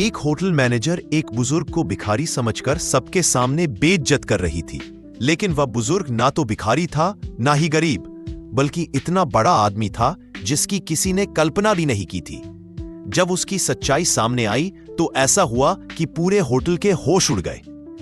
एक hotel manager एक बुजुर्ग को भिखारी समझकर सबके सामने बेइज्जत कर रही थी। लेकिन वह बुजुर्ग ना तो भिखारी था ना ही गरीब, बल्कि इतना बड़ा आदमी था जिसकी किसी ने कल्पना भी नहीं की थी। जब उसकी सच्चाई सामने आई तो ऐसा हुआ कि पूरे होटल के होश उड़ गए।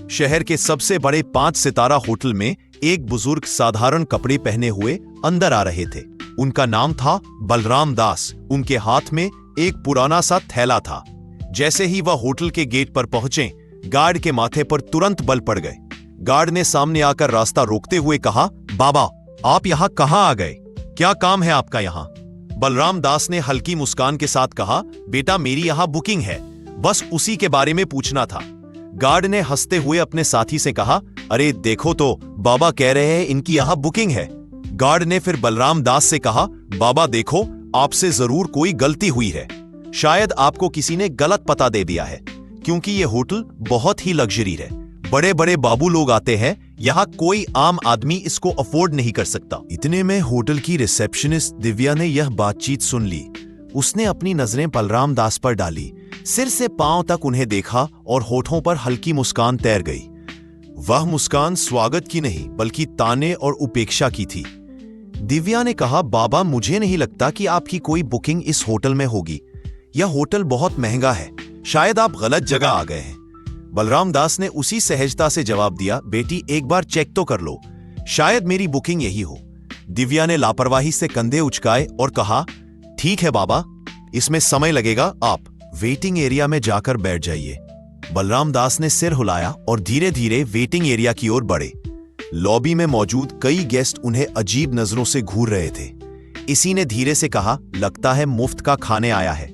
शहर के सबसे बड़े 5 सितारा होटल में एक बुजुर्ग साधारण कपड़े पहने हुए अंदर आ रहे थे। उनका नाम था बलराम दास। उनके हाथ में एक पुराना सा थैला था। जैसे ही वह होटल के गेट पर पहुंचे, गार्ड के माथे पर तुरंत बल पड़ गए। गार्ड ने सामने आकर रास्ता रोकते हुए कहा, बाबा, आप यहां कहां आ गए? क्या काम है आपका यहां? बलराम दास ने हल्की मुस्कान के साथ कहा, बेटा, मेरी यहां बुकिंग है, बस उसी के बारे में पूछना था। गार्ड ने हंसते हुए अपने साथी से कहा, अरे देखो तो, बाबा कह रहे हैं इनकी यहां बुकिंग है। गार्ड ने फिर बलराम दास से कहा, बाबा देखो, आपसे जरूर कोई गलती हुई है। शायद आपको किसी ने गलत पता दे दिया है, क्योंकि यह होटल बहुत ही लग्जरी है। बड़े बड़े बाबू लोग आते हैं, यहाँ कोई आम आदमी इसको अफोर्ड नहीं कर सकता। इतने में होटल की रिसेप्शनिस्ट दिव्या ने यह बातचीत सुन ली। उसने अपनी नजरें बलराम दास पर डाली, सिर से पांव तक उन्हें देखा और होठों पर हल्की मुस्कान तैर गई। वह मुस्कान स्वागत की नहीं, बल्कि ताने और उपेक्षा की थी। दिव्या ने कहा, बाबा, मुझे नहीं लगता कि आपकी कोई बुकिंग इस होटल में होगी। यह होटल बहुत महंगा है, शायद आप गलत जगह आ गए हैं। बलराम दास ने उसी सहजता से जवाब दिया, बेटी, एक बार चेक तो कर लो, शायद मेरी बुकिंग यही हो। दिव्या ने लापरवाही से कंधे उचकाए और कहा, ठीक है बाबा, इसमें समय लगेगा, आप वेटिंग एरिया में जाकर बैठ जाइए। बलराम दास ने सिर हिलाया और धीरे धीरे वेटिंग एरिया की ओर बढ़े। लॉबी में मौजूद कई गेस्ट उन्हें अजीब नजरों से घूर रहे थे। इसी ने धीरे से कहा, लगता है मुफ्त का खाने आया है।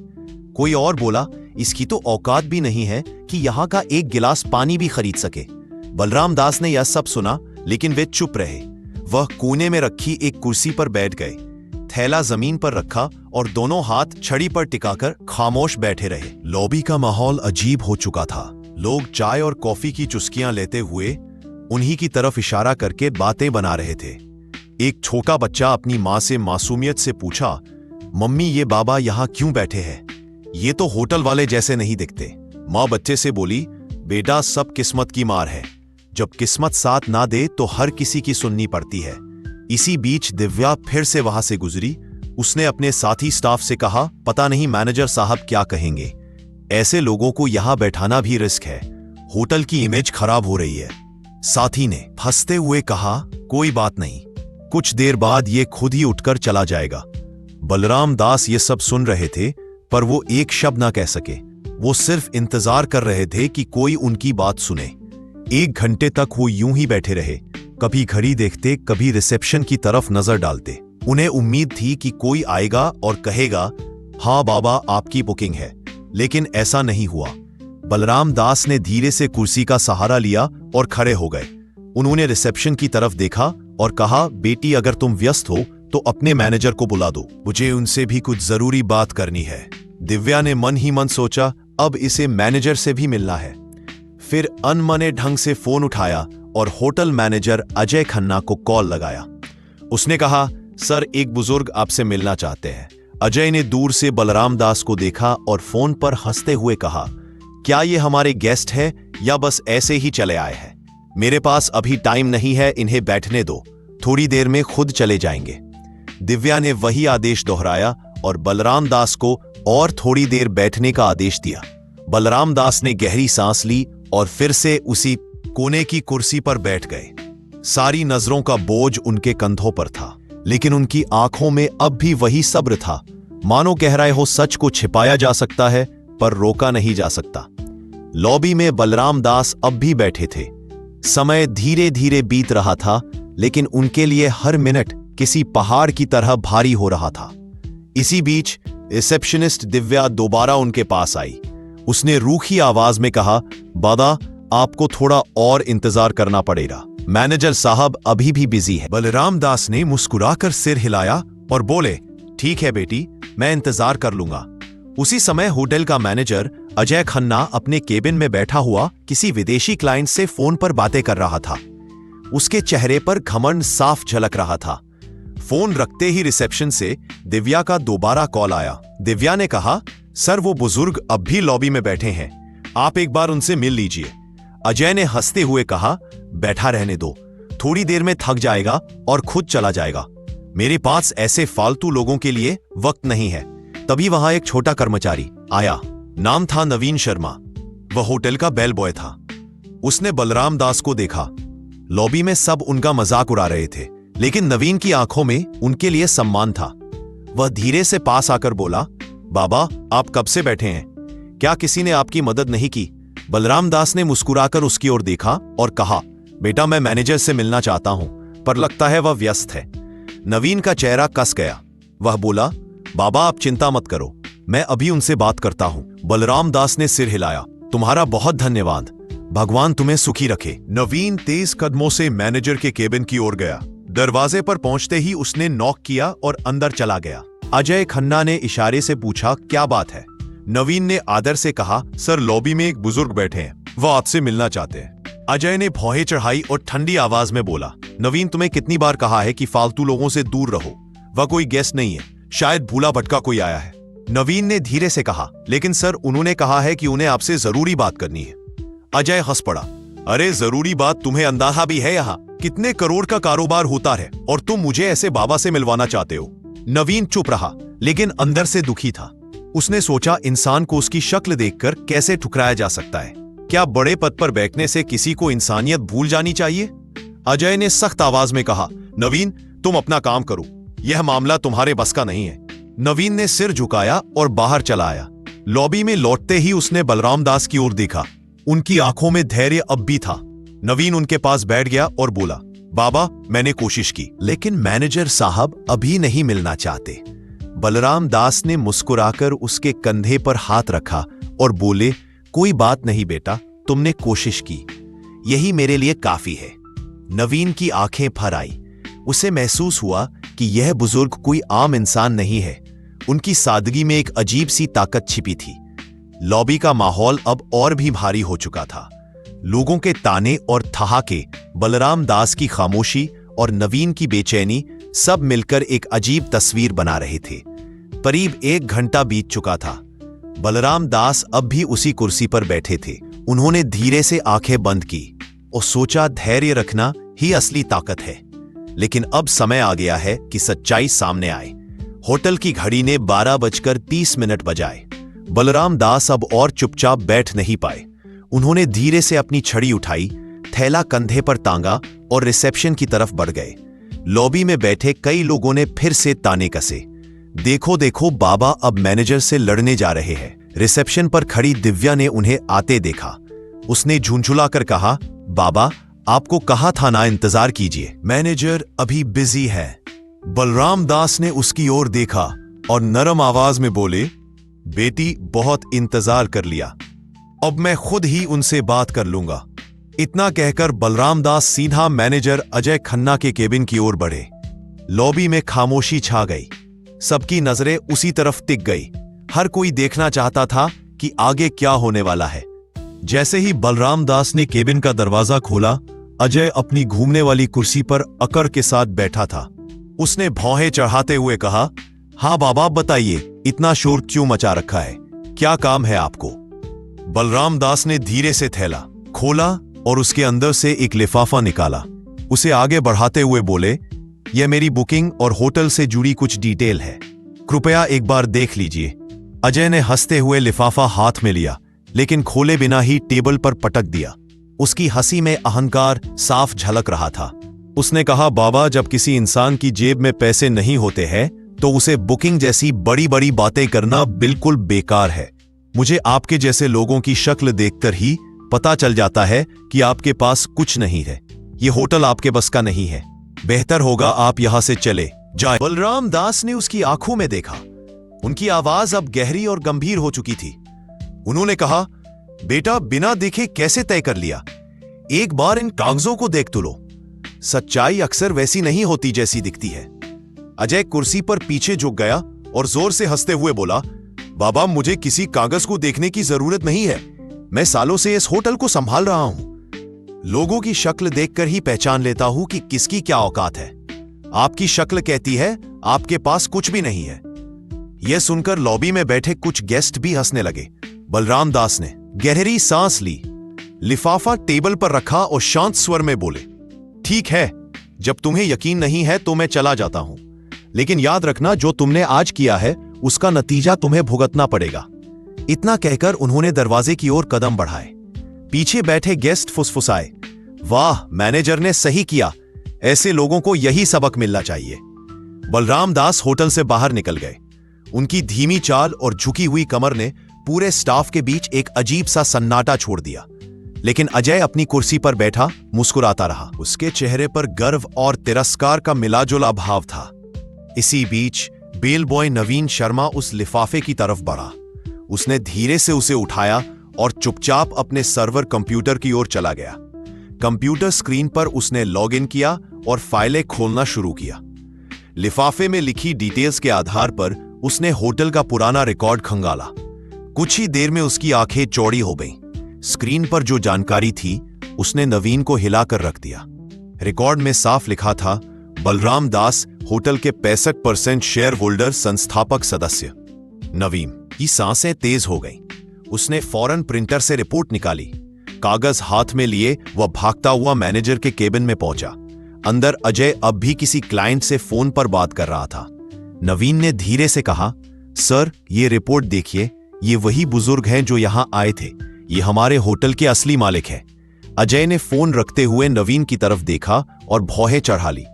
कोई और बोला, इसकी तो औकात भी नहीं है कि यहाँ का एक गिलास पानी भी खरीद सके। बलराम दास ने यह सब सुना, लेकिन वे चुप रहे। वह कोने में रखी एक कुर्सी पर बैठ गए, थैला जमीन पर रखा और दोनों हाथ छड़ी पर टिकाकर खामोश बैठे रहे। लॉबी का माहौल अजीब हो चुका था। लोग चाय और कॉफी की चुस्कियां लेते हुए उन्हीं की तरफ इशारा करके बातें बना रहे थे। एक छोटा बच्चा अपनी मां से मासूमियत से पूछा, मम्मी, ये बाबा यहाँ क्यों बैठे हैं? ये तो होटल वाले जैसे नहीं दिखते। मां बच्चे से बोली, बेटा, सब किस्मत की मार है। जब किस्मत साथ ना दे तो हर किसी की सुननी पड़ती है। इसी बीच दिव्या फिर से वहां से गुजरी। उसने अपने साथी स्टाफ से कहा, पता नहीं मैनेजर साहब क्या कहेंगे। ऐसे लोगों को यहां बैठाना भी रिस्क है, होटल की इमेज खराब हो रही है। साथी ने हंसते हुए कहा, कोई बात नहीं, कुछ देर बाद ये खुद ही उठकर चला जाएगा। बलराम दास ये सब सुन रहे थे, पर वो एक शब्द ना कह सके। वो सिर्फ इंतजार कर रहे थे कि कोई उनकी बात सुने। 1 घंटे तक वो यूं ही बैठे रहे, कभी घड़ी देखते, कभी रिसेप्शन की तरफ नजर डालते। उन्हें उम्मीद थी कि कोई आएगा और कहेगा, हाँ बाबा, आपकी बुकिंग है। लेकिन ऐसा नहीं हुआ। बलराम दास ने धीरे से कुर्सी का सहारा लिया और खड़े हो गए। उन्होंने रिसेप्शन की तरफ देखा और कहा, बेटी, अगर तुम व्यस्त हो तो अपने मैनेजर को बुला दो, मुझे उनसे भी कुछ जरूरी बात करनी है। दिव्या ने मन ही मन सोचा, अब इसे मैनेजर से भी मिलना है। फिर अनमने ढंग से फोन उठाया और होटल मैनेजर अजय खन्ना को कॉल लगाया। उसने कहा, सर, एक बुजुर्ग आपसे मिलना चाहते हैं। अजय ने दूर से बलराम दास को देखा और फोन पर हंसते हुए कहा, क्या ये हमारे गेस्ट है या बस ऐसे ही चले आए हैं? मेरे पास अभी टाइम नहीं है, इन्हें बैठने दो, थोड़ी देर में खुद चले जाएंगे। दिव्या ने वही आदेश दोहराया और बलराम दास को और थोड़ी देर बैठने का आदेश दिया। बलराम दास ने गहरी सांस ली और फिर से उसी कोने की कुर्सी पर बैठ गए। सारी नजरों का बोझ उनके कंधों पर था, लेकिन उनकी आंखों में अब भी वही सब्र था। मानो कह रहे हो, सच को छिपाया जा सकता है पर रोका नहीं जा सकता। लॉबी में बलराम दास अब भी बैठे थे। समय धीरे धीरे बीत रहा था, लेकिन उनके लिए हर मिनट किसी पहाड़ की तरह भारी हो रहा था। इसी बीच रिसेप्शनिस्ट दिव्या दोबारा उनके पास आई। उसने रूखी आवाज में कहा, बाबा, आपको थोड़ा और इंतजार करना पड़ेगा, मैनेजर साहब अभी भी बिजी है। बलराम दास ने मुस्कुराकर सिर हिलाया और बोले, ठीक है बेटी, मैं इंतजार कर लूंगा। उसी समय होटल का मैनेजर अजय खन्ना अपने केबिन में बैठा हुआ किसी विदेशी क्लाइंट से फोन पर बातें कर रहा था। उसके चेहरे पर घमंड साफ झलक रहा था। फोन रखते ही रिसेप्शन से दिव्या का दोबारा कॉल आया। दिव्या ने कहा, सर वो बुजुर्ग अब भी लॉबी में बैठे हैं, आप एक बार उनसे मिल लीजिए। अजय ने हंसते हुए कहा, बैठा रहने दो, थोड़ी देर में थक जाएगा और खुद चला जाएगा। मेरे पास ऐसे फालतू लोगों के लिए वक्त नहीं है। तभी वहां एक छोटा कर्मचारी आया, नाम था नवीन शर्मा। वह होटल का बेल बॉय था। उसने बलराम दास को देखा। लॉबी में सब उनका मजाक उड़ा रहे थे, लेकिन नवीन की आंखों में उनके लिए सम्मान था। वह धीरे से पास आकर बोला, बाबा आप कब से बैठे हैं, क्या किसी ने आपकी मदद नहीं की? बलराम दास ने मुस्कुराकर उसकी ओर देखा और कहा, बेटा मैं मैनेजर से मिलना चाहता हूं, पर लगता है वह व्यस्त है। नवीन का चेहरा कस गया। वह बोला, बाबा आप चिंता मत करो, मैं अभी उनसे बात करता हूं। बलराम दास ने सिर हिलाया, तुम्हारा बहुत धन्यवाद, भगवान तुम्हें सुखी रखे। नवीन तेज कदमों से मैनेजर के केबिन की ओर गया। दरवाजे पर पहुंचते ही उसने नॉक किया और अंदर चला गया। अजय खन्ना ने इशारे से पूछा, क्या बात है? नवीन ने आदर से कहा, सर लॉबी में एक बुजुर्ग बैठे हैं, वह आपसे मिलना चाहते हैं। अजय ने भौहें चढ़ाई और ठंडी आवाज में बोला, नवीन तुम्हें कितनी बार कहा है कि फालतू लोगों से दूर रहो, वह कोई गेस्ट नहीं है, शायद भूला भटका कोई आया है। नवीन ने धीरे से कहा, लेकिन सर उन्होंने कहा है कि उन्हें आपसे जरूरी बात करनी है। अजय हंस पड़ा, अरे जरूरी बात तुम्हें अंदाजा भी है यहाँ कितने करोड़ का कारोबार होता है और तुम मुझे ऐसे बाबा से मिलवाना चाहते हो। नवीन चुप रहा, लेकिन अंदर से दुखी था। उसने सोचा, इंसान को उसकी शक्ल देखकर कैसे ठुकराया जा सकता है? क्या बड़े पद पर बैठने से किसी को इंसानियत भूल जानी चाहिए? अजय ने सख्त आवाज में कहा, नवीन तुम अपना काम करो, यह मामला तुम्हारे बस का नहीं है। नवीन ने सिर झुकाया और बाहर चला आया। लॉबी में लौटते ही उसने बलराम दास की ओर देखा। उनकी आंखों में धैर्य अब भी था। नवीन उनके पास बैठ गया और बोला, बाबा मैंने कोशिश की, लेकिन मैनेजर साहब अभी नहीं मिलना चाहते। बलराम दास ने मुस्कुराकर उसके कंधे पर हाथ रखा और बोले, कोई बात नहीं बेटा, तुमने कोशिश की, यही मेरे लिए काफी है। नवीन की आंखें भर आई। उसे महसूस हुआ कि यह बुजुर्ग कोई आम इंसान नहीं है। उनकी सादगी में एक अजीब सी ताकत छिपी थी। लॉबी का माहौल अब और भी भारी हो चुका था। लोगों के ताने और ठहाके, बलराम दास की खामोशी और नवीन की बेचैनी सब मिलकर एक अजीब तस्वीर बना रहे थे। करीब 1 घंटा बीत चुका था। बलराम दास अब भी उसी कुर्सी पर बैठे थे। उन्होंने धीरे से आंखें बंद की और सोचा, धैर्य रखना ही असली ताकत है। लेकिन अब समय आ गया है कि सच्चाई सामने आए। होटल की घड़ी ने 12:30 बजाए। बलराम दास अब और चुपचाप बैठ नहीं पाए। उन्होंने धीरे से अपनी छड़ी उठाई, थैला कंधे पर टांगा और रिसेप्शन की तरफ बढ़ गए। लॉबी में बैठे कई लोगों ने फिर से ताने कसे, देखो देखो बाबा अब मैनेजर से लड़ने जा रहे हैं। रिसेप्शन पर खड़ी दिव्या ने उन्हें आते देखा। उसने झुंझुलाकर कहा, बाबा आपको कहा था ना इंतजार कीजिए, मैनेजर अभी बिजी है। बलराम दास ने उसकी ओर देखा और नरम आवाज में बोले, बेटी बहुत इंतजार कर लिया, अब मैं खुद ही उनसे बात कर लूंगा। इतना कहकर बलराम दास सीधा मैनेजर अजय खन्ना के केबिन की ओर बढ़े। लॉबी में खामोशी छा गई। सबकी नजरें उसी तरफ टिक गई। हर कोई देखना चाहता था कि आगे क्या होने वाला है। जैसे ही बलराम दास ने केबिन का दरवाजा खोला, अजय अपनी घूमने वाली कुर्सी पर अकड़ के साथ बैठा था। उसने भौहें चढ़ाते हुए कहा, हाँ बाबा बताइए, इतना शोर क्यों मचा रखा है, क्या काम है आपको? बलराम दास ने धीरे से थैला खोला और उसके अंदर से एक लिफाफा निकाला। उसे आगे बढ़ाते हुए बोले, यह मेरी बुकिंग और होटल से जुड़ी कुछ डिटेल है, कृपया एक बार देख लीजिए। अजय ने हंसते हुए लिफाफा हाथ में लिया, लेकिन खोले बिना ही टेबल पर पटक दिया। उसकी हंसी में अहंकार साफ झलक रहा था। उसने कहा, बाबा जब किसी इंसान की जेब में पैसे नहीं होते हैं तो उसे बुकिंग जैसी बड़ी बड़ी बातें करना बिल्कुल बेकार है। मुझे आपके जैसे लोगों की शक्ल देखकर ही पता चल जाता है कि आपके पास कुछ नहीं है। ये होटल आपके बस का नहीं है, बेहतर होगा आप यहां से चले जाए। बलराम दास ने उसकी आंखों में देखा। उनकी आवाज अब गहरी और गंभीर हो चुकी थी। उन्होंने कहा, बेटा बिना देखे कैसे तय कर लिया? एक बार इन कागजों को देख तो लो। सच्चाई अक्सर वैसी नहीं होती जैसी दिखती है। अजय कुर्सी पर पीछे झुक गया और जोर से हंसते हुए बोला, बाबा मुझे किसी कागज को देखने की जरूरत नहीं है, मैं सालों से इस होटल को संभाल रहा हूं। लोगों की शक्ल देखकर ही पहचान लेता हूं कि किसकी क्या औकात है। आपकी शक्ल कहती है आपके पास कुछ भी नहीं है। यह सुनकर लॉबी में बैठे कुछ गेस्ट भी हंसने लगे। बलराम दास ने गहरी सांस ली, लिफाफा टेबल पर रखा और शांत स्वर में बोले, ठीक है, जब तुम्हें यकीन नहीं है तो मैं चला जाता हूं, लेकिन याद रखना जो तुमने आज किया है उसका नतीजा तुम्हें भुगतना पड़ेगा। इतना कहकर उन्होंने दरवाजे की ओर कदम बढ़ाए। पीछे बैठे गेस्ट फुसफुसाए, वाह, मैनेजर ने सही किया, ऐसे लोगों को यही सबक मिलना चाहिए। बलराम दास होटल से बाहर निकल गए। उनकी धीमी चाल और झुकी हुई कमर ने पूरे स्टाफ के बीच एक अजीब सा सन्नाटा छोड़ दिया। लेकिन अजय अपनी कुर्सी पर बैठा मुस्कुराता रहा। उसके चेहरे पर गर्व और तिरस्कार का मिलाजुला भाव था। इसी बीच बेल बॉय नवीन शर्मा उस लिफाफे की तरफ बढ़ा। उसने धीरे से उसे उठाया और चुपचाप अपने सर्वर कंप्यूटर की ओर चला गया। कंप्यूटर स्क्रीन पर उसने लॉगिन किया और फाइलें खोलना शुरू किया। लिफाफे में लिखी डिटेल्स के आधार पर उसने होटल का पुराना रिकॉर्ड खंगाला। कुछ ही देर में उसकी आंखें चौड़ी हो गईं। स्क्रीन पर जो जानकारी थी उसने नवीन को हिलाकर रख दिया। रिकॉर्ड में साफ लिखा था, बलराम दास होटल के 65% शेयर होल्डर, संस्थापक सदस्य। नवीन की सांसें तेज हो गईं। उसने फौरन प्रिंटर से रिपोर्ट निकाली। कागज हाथ में लिए वह भागता हुआ मैनेजर के केबिन में पहुंचा। अंदर अजय अब भी किसी क्लाइंट से फोन पर बात कर रहा था। नवीन ने धीरे से कहा, सर, ये रिपोर्ट देखिए, ये वही बुजुर्ग हैं जो यहां आए थे। ये हमारे होटल के असली मालिक हैं। अजय ने फोन रखते हुए नवीन की तरफ देखा और भौहें चढ़ा ली।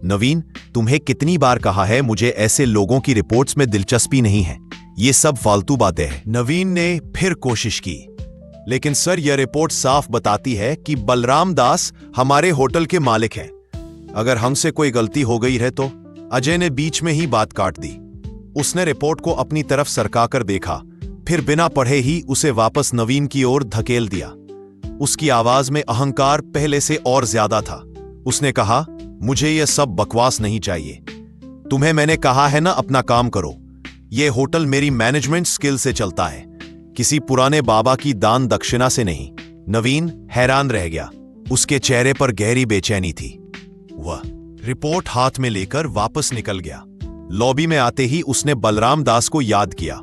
नवीन, तुम्हें कितनी बार कहा है मुझे ऐसे लोगों की रिपोर्ट्स में दिलचस्पी नहीं है, ये सब फालतू बातें हैं। नवीन ने फिर कोशिश की, लेकिन सर, यह रिपोर्ट साफ बताती है कि बलराम दास हमारे होटल के मालिक हैं। अगर हमसे कोई गलती हो गई है तो। अजय ने बीच में ही बात काट दी। उसने रिपोर्ट को अपनी तरफ सरकाकर देखा, फिर बिना पढ़े ही उसे वापस नवीन की ओर धकेल दिया। उसकी आवाज में अहंकार पहले से और ज्यादा था। उसने कहा, मुझे यह सब बकवास नहीं चाहिए। तुम्हें मैंने कहा है ना, अपना काम करो। यह होटल मेरी मैनेजमेंट स्किल से चलता है, किसी पुराने बाबा की दान दक्षिणा से नहीं। नवीन हैरान रह गया। उसके चेहरे पर गहरी बेचैनी थी। वह रिपोर्ट हाथ में लेकर वापस निकल गया। लॉबी में आते ही उसने बलराम दास को याद किया।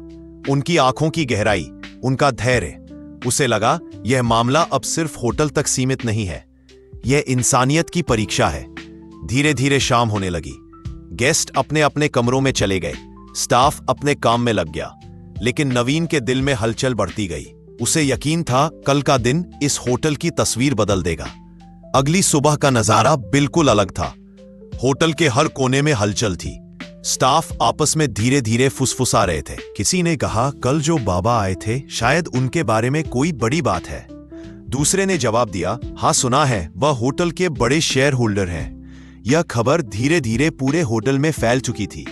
उनकी आंखों की गहराई, उनका धैर्य। उसे लगा यह मामला अब सिर्फ होटल तक सीमित नहीं है, यह इंसानियत की परीक्षा है। धीरे धीरे शाम होने लगी। गेस्ट अपने अपने कमरों में चले गए। स्टाफ अपने काम में लग गया। लेकिन नवीन के दिल में हलचल बढ़ती गई। उसे यकीन था कल का दिन इस होटल की तस्वीर बदल देगा। अगली सुबह का नजारा बिल्कुल अलग था। होटल के हर कोने में हलचल थी। स्टाफ आपस में धीरे धीरे फुसफुसा रहे थे। किसी ने कहा, कल जो बाबा आए थे शायद उनके बारे में कोई बड़ी बात है। दूसरे ने जवाब दिया, हाँ सुना है, वह होटल के बड़े शेयर होल्डर हैं। यह खबर धीरे धीरे पूरे होटल में फैल चुकी थी,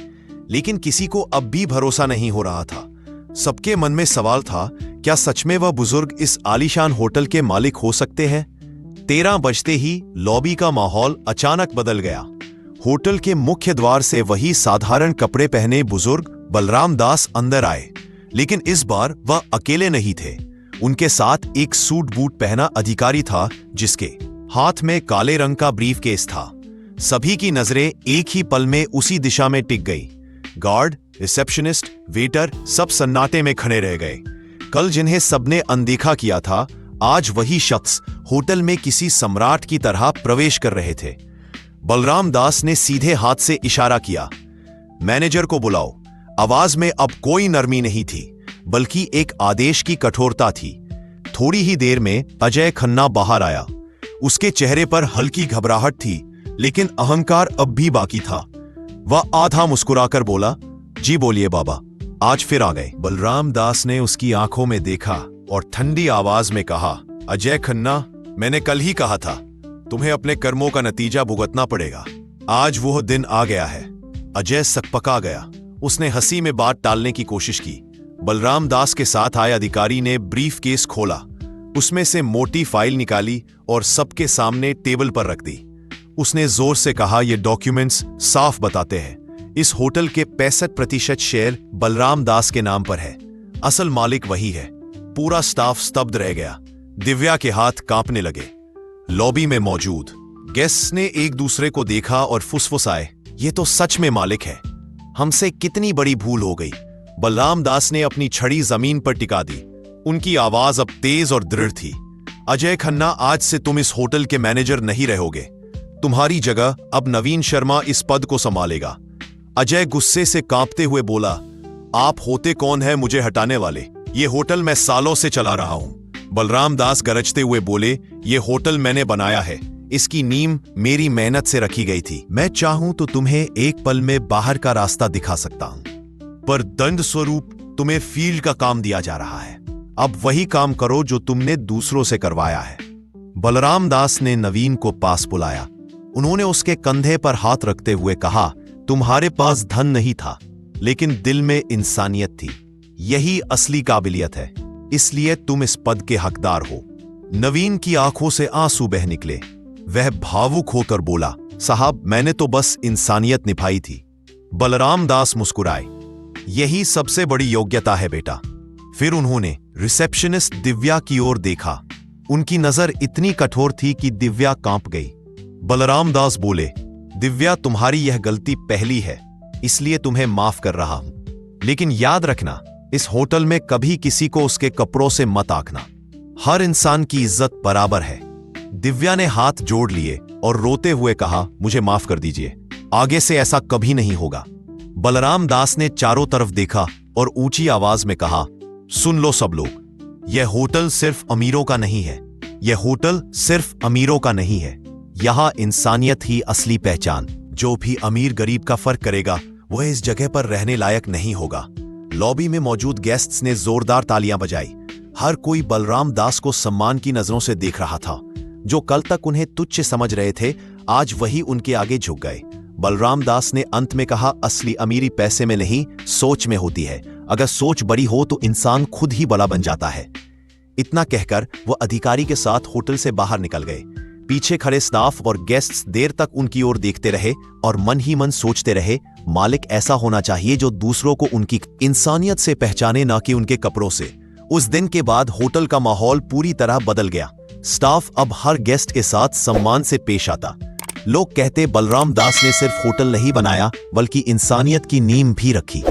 लेकिन किसी को अब भी भरोसा नहीं हो रहा था। सबके मन में सवाल था, क्या सच में वह बुजुर्ग इस आलीशान होटल के मालिक हो सकते हैं? 13 बजते ही लॉबी का माहौल अचानक बदल गया। होटल के मुख्य द्वार से वही साधारण कपड़े पहने बुजुर्ग बलराम दास अंदर आए, लेकिन इस बार वह अकेले नहीं थे। उनके साथ एक सूट बूट पहना अधिकारी था, जिसके हाथ में काले रंग का ब्रीफकेस था। सभी की नजरें एक ही पल में उसी दिशा में टिक गई। गार्ड, रिसेप्शनिस्ट, वेटर सब सन्नाटे में खड़े रह गए। कल जिन्हें सबने अनदेखा किया था, आज वही शख्स होटल में किसी सम्राट की तरह प्रवेश कर रहे थे। बलराम दास ने सीधे हाथ से इशारा किया, मैनेजर को बुलाओ। आवाज में अब कोई नरमी नहीं थी, बल्कि एक आदेश की कठोरता थी। थोड़ी ही देर में अजय खन्ना बाहर आया। उसके चेहरे पर हल्की घबराहट थी, लेकिन अहंकार अब भी बाकी था। वह आधा मुस्कुराकर बोला, जी बोलिए बाबा, आज फिर आ गए। बलराम दास ने उसकी आंखों में देखा और ठंडी आवाज में कहा, अजय खन्ना, मैंने कल ही कहा था तुम्हें अपने कर्मों का नतीजा भुगतना पड़ेगा। आज वो दिन आ गया है। अजय सकपका गया। उसने हंसी में बात टालने की कोशिश की। बलराम दास के साथ आए अधिकारी ने ब्रीफकेस खोला, उसमें से मोटी फाइल निकाली और सबके सामने टेबल पर रख दी। उसने जोर से कहा, ये डॉक्यूमेंट्स साफ बताते हैं इस होटल के 65% शेयर बलराम दास के नाम पर है। असल मालिक वही है। पूरा स्टाफ स्तब्ध रह गया। दिव्या के हाथ कांपने लगे। लॉबी में मौजूद गेस्ट्स ने एक दूसरे को देखा और फुसफुसाए, ये तो सच में मालिक है। हमसे कितनी बड़ी भूल हो गई। बलराम दास ने अपनी छड़ी जमीन पर टिका दी। उनकी आवाज अब तेज और दृढ़ थी। अजय खन्ना, आज से तुम इस होटल के मैनेजर नहीं रहोगे। तुम्हारी जगह अब नवीन शर्मा इस पद को संभालेगा। अजय गुस्से से कांपते हुए बोला, आप होते कौन है मुझे हटाने वाले? ये होटल मैं सालों से चला रहा हूं। बलराम दास गरजते हुए बोले, ये होटल मैंने बनाया है। इसकी नींव मेरी मेहनत से रखी गई थी। मैं चाहूं तो तुम्हें एक पल में बाहर का रास्ता दिखा सकता हूं, पर दंड स्वरूप तुम्हें फील्ड का काम दिया जा रहा है। अब वही काम करो जो तुमने दूसरों से करवाया है। बलराम दास ने नवीन को पास बुलाया। उन्होंने उसके कंधे पर हाथ रखते हुए कहा, तुम्हारे पास धन नहीं था, लेकिन दिल में इंसानियत थी। यही असली काबिलियत है, इसलिए तुम इस पद के हकदार हो। नवीन की आंखों से आंसू बह निकले। वह भावुक होकर बोला, साहब, मैंने तो बस इंसानियत निभाई थी। बलराम दास मुस्कुराए। यही सबसे बड़ी योग्यता है बेटा। फिर उन्होंने रिसेप्शनिस्ट दिव्या की ओर देखा। उनकी नजर इतनी कठोर थी कि दिव्या कांप गई। बलराम दास बोले, दिव्या, तुम्हारी यह गलती पहली है, इसलिए तुम्हें माफ कर रहा हूं। लेकिन याद रखना, इस होटल में कभी किसी को उसके कपड़ों से मत आंकना। हर इंसान की इज्जत बराबर है। दिव्या ने हाथ जोड़ लिए और रोते हुए कहा, मुझे माफ कर दीजिए, आगे से ऐसा कभी नहीं होगा। बलराम दास ने चारों तरफ देखा और ऊंची आवाज में कहा, सुन लो सब लोग, यह होटल सिर्फ अमीरों का नहीं है। यह होटल सिर्फ अमीरों का नहीं है। यहां इंसानियत ही असली पहचान। जो भी अमीर गरीब का फर्क करेगा, वह इस जगह पर रहने लायक नहीं होगा। लॉबी में मौजूद गेस्ट्स ने जोरदार तालियां बजाई। हर कोई बलराम दास को सम्मान की नजरों से देख रहा था। जो कल तक उन्हें तुच्छ समझ रहे थे, आज वही उनके आगे झुक गए। बलराम दास ने अंत में कहा, असली अमीरी पैसे में नहीं, सोच में होती है। अगर सोच बड़ी हो तो इंसान खुद ही बड़ा बन जाता है। इतना कहकर वह अधिकारी के साथ होटल से बाहर निकल गए। पीछे खड़े स्टाफ और गेस्ट्स देर तक उनकी ओर देखते रहे और मन ही मन सोचते रहे, मालिक ऐसा होना चाहिए जो दूसरों को उनकी इंसानियत से पहचाने, ना कि उनके कपड़ों से। उस दिन के बाद होटल का माहौल पूरी तरह बदल गया। स्टाफ अब हर गेस्ट के साथ सम्मान से पेश आता। लोग कहते, बलराम दास ने सिर्फ होटल नहीं बनाया, बल्कि इंसानियत की नींव भी रखी।